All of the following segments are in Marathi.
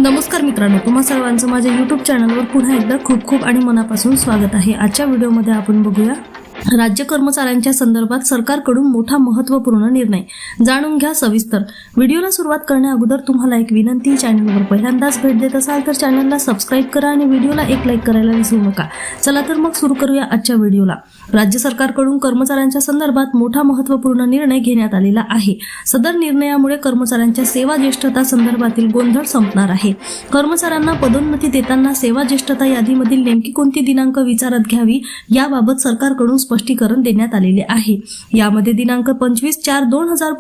नमस्कार मित्रांनो, तुम्हा सर्वांचं माझ्या YouTube चॅनलवर पुन्हा एकदा खूप खूप आणि मनापासून स्वागत आहे। आजच्या व्हिडिओमध्ये आपण बघूया राज्य कर्मचाऱ्यांच्या संदर्भात सरकारकडून मोठा महत्त्वपूर्ण निर्णय। जाणून घ्या सविस्तर। व्हिडिओला सुरुवात करण्याअगोदर तुम्हाला एक विनंती, चॅनलवर पहिल्यांदाच भेट देत असाल तर चॅनलला सबस्क्राइब करा आणि व्हिडिओला एक लाईक करायला विसरू नका। चला तर मग सुरू करूया आजच्या व्हिडिओला। राज्य सरकारकडून कर्मचाऱ्यांच्या संदर्भात मोठा महत्त्वपूर्ण निर्णय घेण्यात आलेला आहे। सदर निर्णयामुळे कर्मचाऱ्यांच्या सेवा ज्येष्ठता संदर्भातील गोंधळ संपणार आहे। कर्मचाऱ्यांना पदोन्नती देताना सेवा ज्येष्ठता यादीमधील नेमकी कोणती दिनांक विचारात घ्यावी याबाबत सरकारकडून स्पष्टीकरण देण्यात आलेले आहे। यामध्ये दिनांक 25/4/2004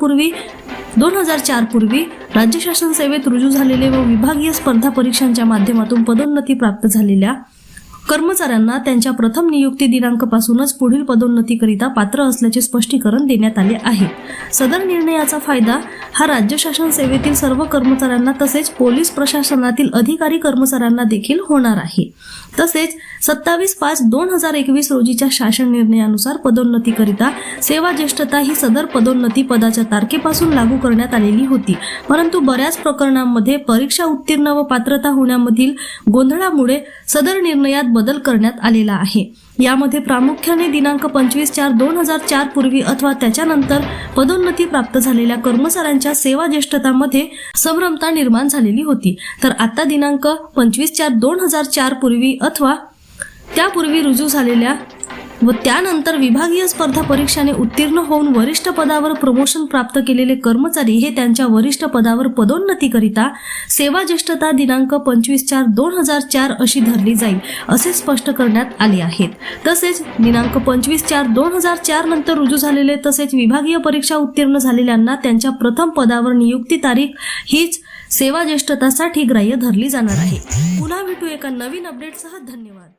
पूर्वी राज्य शासन सेवेत रुजू झालेले व विभागीय स्पर्धा परीक्षांच्या माध्यमातून पदोन्नती प्राप्त झालेल्या कर्मचाऱ्यांना त्यांच्या प्रथम नियुक्ती दिनांकापासूनच पुढील पदोन्नतीकरिता पात्र असल्याचे स्पष्टीकरण देण्यात आले आहे। सदर निर्णयाचा फायदा हा राज्य शासन सेवेतील सर्व कर्मचाऱ्यांना तसेच पोलीस प्रशासनातील अधिकारी कर्मचाऱ्यांना देखील होणार आहे। तसेच 27/5/2021 रोजीच्या शासन निर्णयानुसार पदोन्नतीकरिता सेवा ज्येष्ठता ही सदर पदोन्नती पदाच्या तारखेपासून लागू करण्यात आलेली होती, परंतु बऱ्याच प्रकरणांमध्ये परीक्षा उत्तीर्ण व पात्रता होण्यामधील गोंधळामुळे सदर निर्णयात बदल करण्यात आलेला आहे। यामध्ये प्रामुख्याने दिनांक 25/4/2004 पूर्वी अथवा त्याच्यानंतर पदोन्नती प्राप्त झालेल्या कर्मचाऱ्यांच्या सेवा ज्येष्ठतामध्ये संभ्रमता निर्माण झालेली होती। तर आता दिनांक 25/4/2004 पूर्वी अथवा त्यापूर्वी रुजू झालेल्या व त्यानंतर विभागीय स्पर्धा परीक्षाने उत्तीर्ण होऊन वरिष्ठ पदावर प्रमोशन प्राप्त केलेले कर्मचारी हे त्यांच्या वरिष्ठ पदावर पदोन्नतीकरिता सेवा ज्येष्ठता दिनांक 25/4/2004 अशी धरली जाईल असे स्पष्ट करण्यात आले आहेत। तसेच दिनांक 25/4/2004 नंतर रुजू झालेले तसेच विभागीय परीक्षा उत्तीर्ण झालेल्यांना त्यांच्या प्रथम पदावर नियुक्ती तारीख हीच सेवा ज्येष्ठतासाठी ग्राह्य धरली जाणार आहे। पुन्हा भेटू एका नवीन अपडेटसह। धन्यवाद।